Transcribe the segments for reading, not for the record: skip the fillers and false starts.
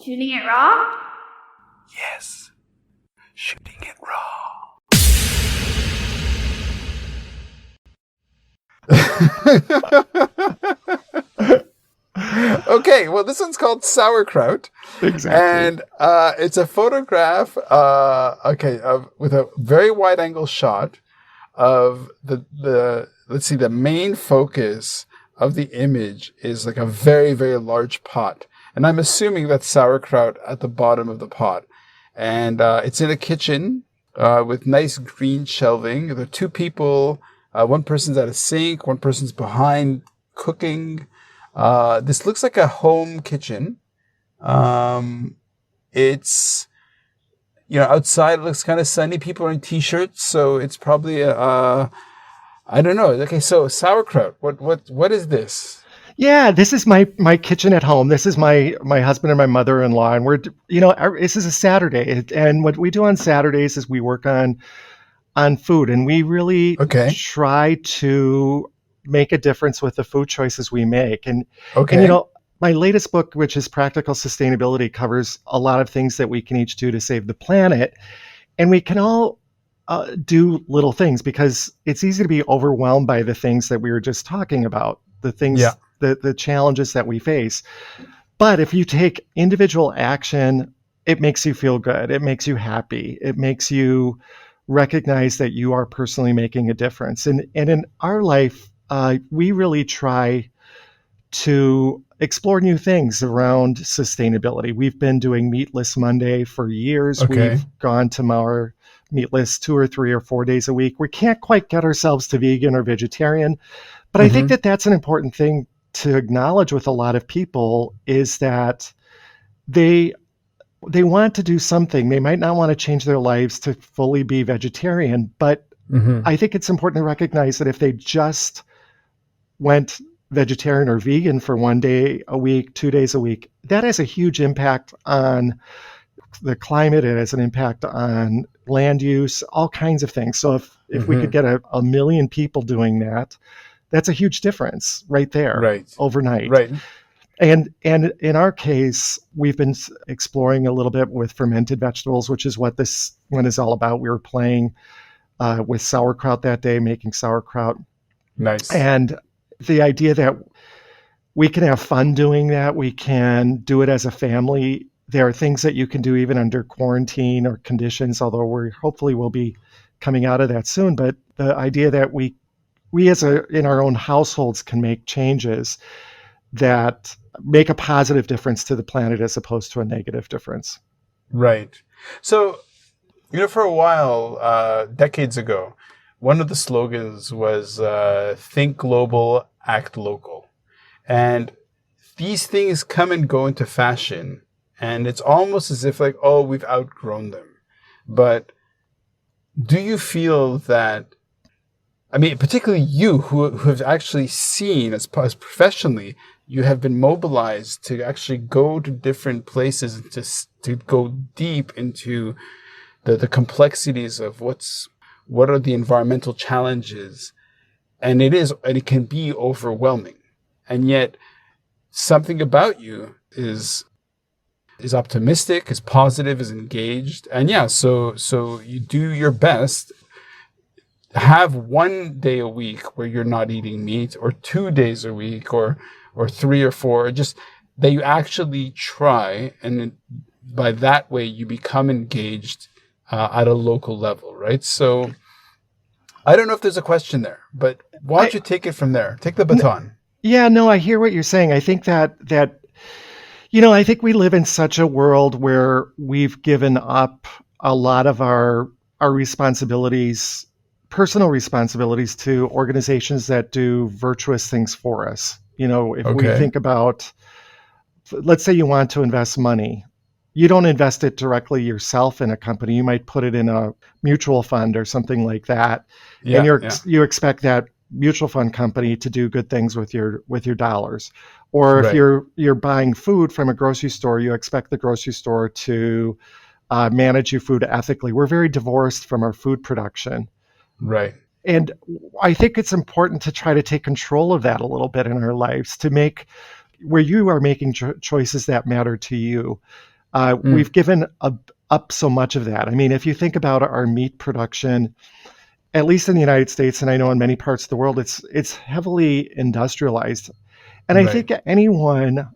Shooting it raw? Yes. Shooting it raw. Okay, well, this one's called sauerkraut. Exactly. And it's a photograph, with a very wide angle shot of the main focus of the image is like a very, very large pot. And I'm assuming that's sauerkraut at the bottom of the pot. And it's in a kitchen with nice green shelving. There are two people. One person's at a sink. One person's behind cooking. This looks like a home kitchen. It's, outside it looks kind of sunny. People are in t-shirts, so it's probably I don't know. Okay, so sauerkraut. What is this? Yeah, this is my kitchen at home. This is my husband and my mother-in-law, and this is a Saturday, and what we do on Saturdays is we work on food, and we really try to make a difference with the food choices we make. And my latest book, which is Practical Sustainability, covers a lot of things that we can each do to save the planet, and we can all do little things because it's easy to be overwhelmed by the things that we were just talking about, the things. Yeah. The challenges that we face. But if you take individual action, it makes you feel good. It makes you happy. It makes you recognize that you are personally making a difference. And in our life, we really try to explore new things around sustainability. We've been doing Meatless Monday for years. Okay. We've gone to our meatless 2 or 3 or 4 days a week. We can't quite get ourselves to vegan or vegetarian, but I think that that's an important thing to acknowledge with a lot of people, is that they want to do something. They might not want to change their lives to fully be vegetarian, but I think it's important to recognize that if they just went vegetarian or vegan for 1 day a week, 2 days a week, that has a huge impact on the climate. It has an impact on land use, all kinds of things. So if we could get a million people doing that, that's a huge difference right there, overnight. Right. And in our case, we've been exploring a little bit with fermented vegetables, which is what this one is all about. We were playing with sauerkraut that day, making sauerkraut. Nice. And the idea that we can have fun doing that, we can do it as a family. There are things that you can do even under quarantine or conditions, although we hopefully will be coming out of that soon. But the idea that we in our own households can make changes that make a positive difference to the planet as opposed to a negative difference. Right. So, for a while, decades ago, one of the slogans was think global, act local. And these things come and go into fashion. And it's almost as if we've outgrown them. But do you feel that, particularly you who have actually seen as professionally, you have been mobilized to actually go to different places and to go deep into the complexities of what are the environmental challenges. And it can be overwhelming. And yet something about you is optimistic, is positive, is engaged. And so you do your best. Have 1 day a week where you're not eating meat, or 2 days a week, or 3 or 4, just that you actually try. And by that way, you become engaged at a local level, right? So I don't know if there's a question there, but why don't you take it from there? Take the baton. Yeah, no, I hear what you're saying. I think that I think we live in such a world where we've given up a lot of our responsibilities, personal responsibilities, to organizations that do virtuous things for us. If we think about, let's say you want to invest money, you don't invest it directly yourself in a company. You might put it in a mutual fund or something like that. Yeah, and you expect that mutual fund company to do good things with your dollars. Or if you're buying food from a grocery store, you expect the grocery store to manage your food ethically. We're very divorced from our food production. Right. And I think it's important to try to take control of that a little bit in our lives, to make where you are making choices that matter to you. We've given up so much of that. I mean, if you think about our meat production, at least in the United States, and I know in many parts of the world, it's heavily industrialized. And I think anyone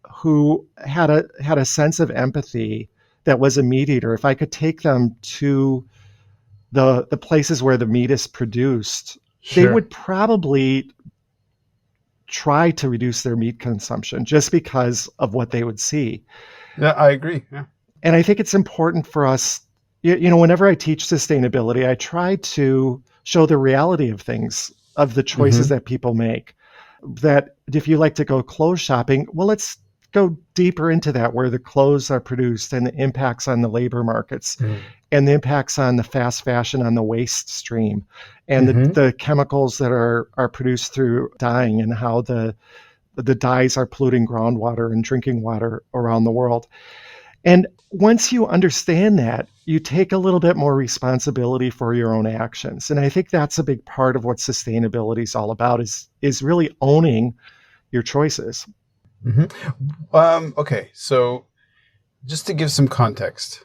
who had a sense of empathy that was a meat eater, if I could take them to the places where the meat is produced, they would probably try to reduce their meat consumption just because of what they would see. Yeah, I agree. Yeah. And I think it's important for us, whenever I teach sustainability, I try to show the reality of things, of the choices that people make. That if you like to go clothes shopping, well, let's go deeper into that, where the clothes are produced and the impacts on the labor markets and the impacts on the fast fashion, on the waste stream, and the chemicals that are produced through dyeing, and how the dyes are polluting groundwater and drinking water around the world. And once you understand that, you take a little bit more responsibility for your own actions. And I think that's a big part of what sustainability is all about, is really owning your choices. Okay, so just to give some context,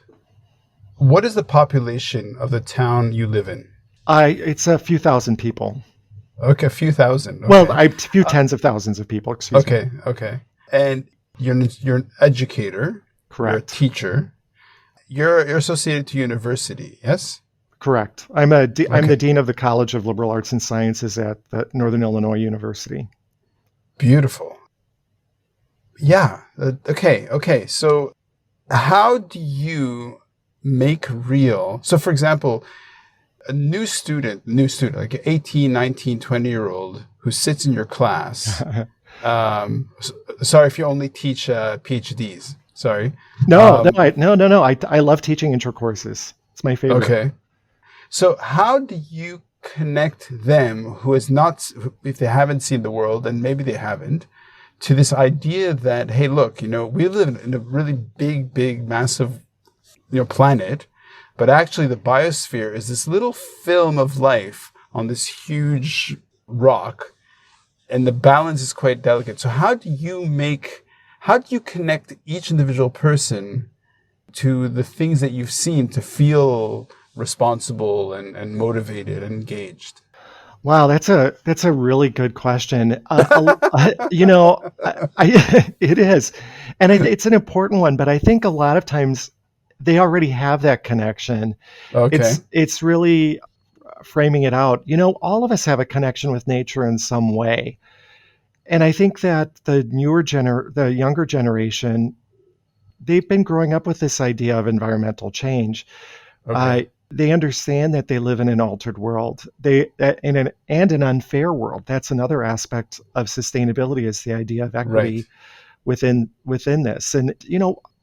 what is the population of the town you live in? It's a few thousand people. Okay, a few thousand. Okay. Well, a few tens of thousands of people, excuse me. Okay. And you're an educator. Correct. You're a teacher. You're associated to university, yes? Correct. I'm the dean of the College of Liberal Arts and Sciences at the Northern Illinois University. Beautiful. Yeah. Okay. So how do you make real? So, for example, a new student, like an 18, 19, 20-year-old who sits in your class. Sorry if you only teach PhDs. Sorry. No. I love teaching intro courses. It's my favorite. Okay. So how do you connect them if they haven't seen the world, and maybe they haven't, to this idea that, hey, look, we live in a really big, massive, planet, but actually the biosphere is this little film of life on this huge rock, and the balance is quite delicate. So how do you connect each individual person to the things that you've seen to feel responsible and motivated and engaged? Wow, that's a really good question. It is, and it's an important one. But I think a lot of times they already have that connection. Okay. It's really framing it out. All of us have a connection with nature in some way, and I think that the younger generation, they've been growing up with this idea of environmental change. Okay. They understand that they live in an altered world, and an unfair world. That's another aspect of sustainability, is the idea of equity within this. And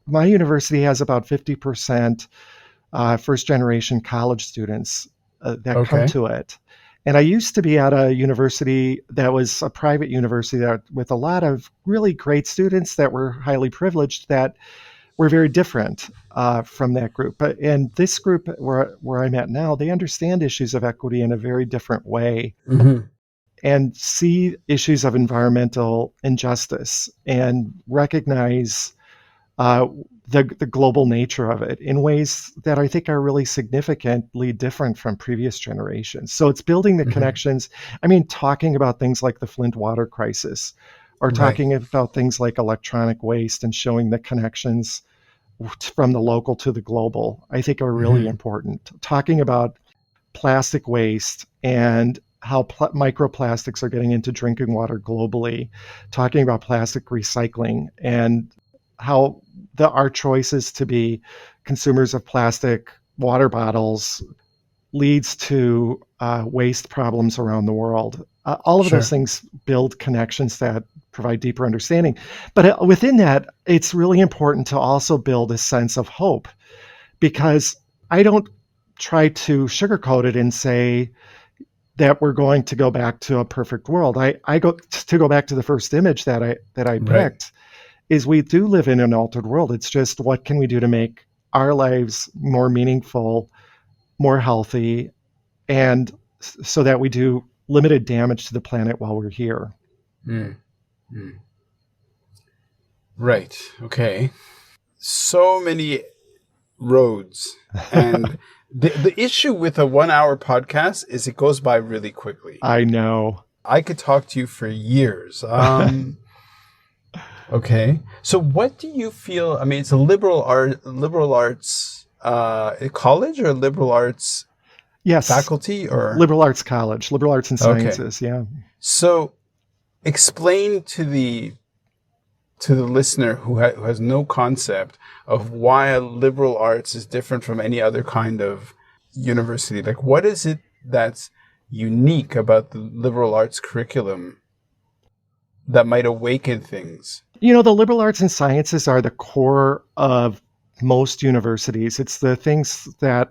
my university has about 50% first generation college students that come to it. And I used to be at a university that was a private university with a lot of really great students that were highly privileged, that were very different from that group. And this group where I'm at now, they understand issues of equity in a very different way, and see issues of environmental injustice and recognize the global nature of it in ways that I think are really significantly different from previous generations. So it's building the connections. I mean, talking about things like the Flint water crisis, or talking about things like electronic waste, and showing the connections from the local to the global, I think are really important. Talking about plastic waste and how microplastics are getting into drinking water globally, talking about plastic recycling, and how our choices to be consumers of plastic water bottles leads to waste problems around the world. All of those things build connections that provide deeper understanding. But within that, it's really important to also build a sense of hope, because I don't try to sugarcoat it and say that we're going to go back to a perfect world. I go back to the first image that I picked, is we do live in an altered world. It's just, what can we do to make our lives more meaningful, more healthy, and so that we do limited damage to the planet while we're here. Right. Okay. So many roads. And the issue with a 1 hour podcast is it goes by really quickly. I know. I could talk to you for years. Okay. So what do you feel? I mean, it's a liberal arts college or liberal arts Yes. faculty or Liberal arts college, liberal arts and Okay. sciences. Yeah. So explain to the listener who has no concept of why liberal arts is different from any other kind of university. Like, what is it that's unique about the liberal arts curriculum that might awaken things? You know, the liberal arts and sciences are the core of most universities. It's the things that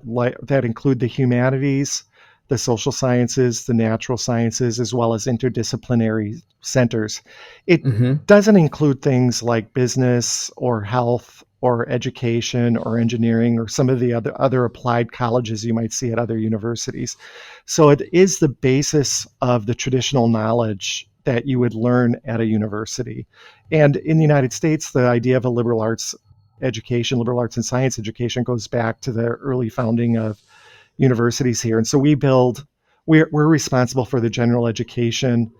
include the humanities, the social sciences, the natural sciences, as well as interdisciplinary centers. It doesn't include things like business or health or education or engineering or some of the other applied colleges you might see at other universities. So it is the basis of the traditional knowledge that you would learn at a university. And in the United States, the idea of a liberal arts education, liberal arts and science education, goes back to the early founding of universities here. And so we're responsible for the general education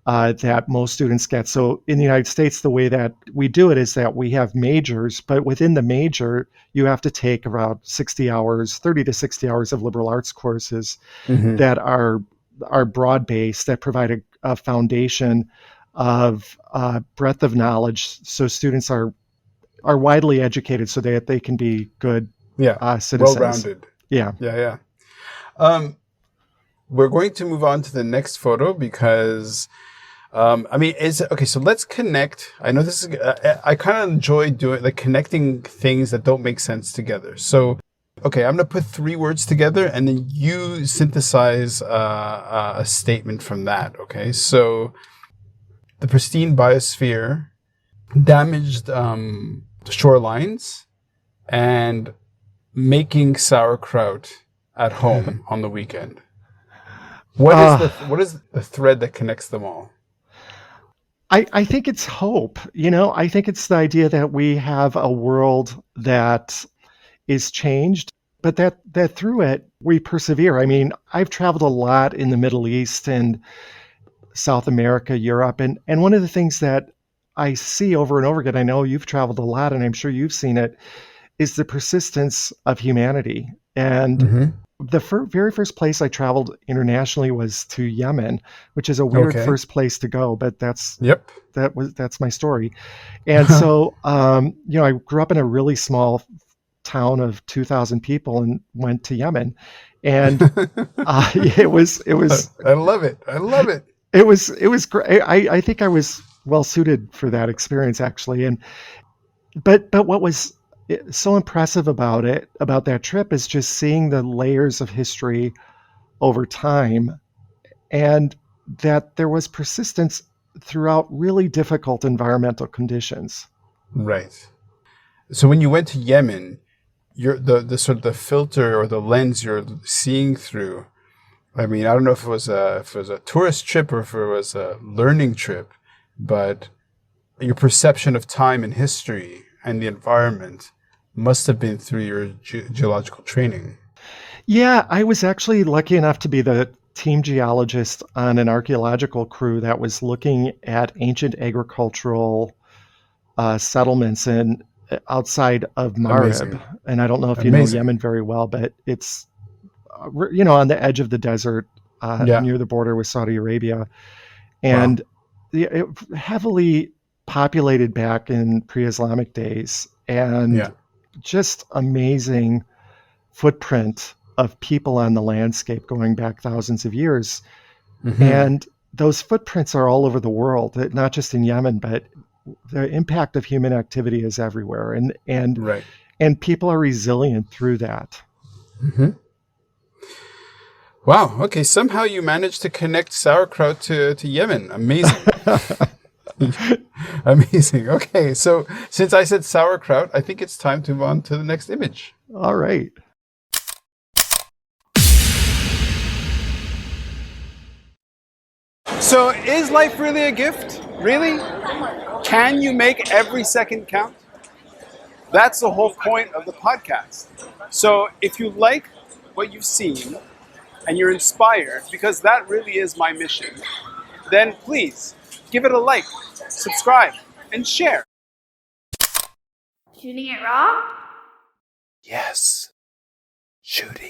that most students get. So in the United States, the way that we do it is that we have majors, but within the major, you have to take around 60 hours, 30 to 60 hours of liberal arts courses that are broad-based, that provide a foundation of breadth of knowledge, so students are widely educated so that they can be good citizens. Well-rounded. Yeah. We're going to move on to the next photo because, so let's connect. I know this is, I kind of enjoy connecting things that don't make sense together. So, okay, I'm going to put 3 words together and then you synthesize a statement from that. Okay. So the pristine biosphere, damaged shorelines, and making sauerkraut at home on the weekend. What is the thread that connects them all? I think it's hope. You know, I think it's the idea that we have a world that is changed, but that through it we persevere. I mean, I've traveled a lot in the Middle East and South America, Europe, and one of the things that I see over and over again, I know you've traveled a lot and I'm sure you've seen it, is the persistence of humanity. And the very first place I traveled internationally was to Yemen, which is a weird first place to go, but that's my story. And so, I grew up in a really small town of 2,000 people and went to Yemen, and it was. I love it. It was great. I think I was well suited for that experience, actually. But what was so impressive about that trip is just seeing the layers of history over time, and that there was persistence throughout really difficult environmental conditions. Right. So when you went to Yemen, the sort of the filter or the lens you're seeing through, I mean, I don't know if it was a tourist trip or if it was a learning trip, but your perception of time and history and the environment must have been through your geological training. Yeah, I was actually lucky enough to be the team geologist on an archaeological crew that was looking at ancient agricultural settlements outside of Marib. Amazing. And I don't know if you know Yemen very well, but it's on the edge of the desert near the border with Saudi Arabia, and it heavily populated back in pre-Islamic days, and just amazing footprint of people on the landscape going back thousands of years. And those footprints are all over the world, not just in Yemen, but the impact of human activity is everywhere, and people are resilient through that. Wow. Okay. Somehow you managed to connect sauerkraut to Yemen. Amazing. Amazing. Okay. So since I said sauerkraut, I think it's time to move on to the next image. All right. So is life really a gift? Really? Can you make every second count? That's the whole point of the podcast. So if you like what you've seen and you're inspired, because that really is my mission, then please give it a like, subscribe, and share. Shooting it raw? Yes. Shooting.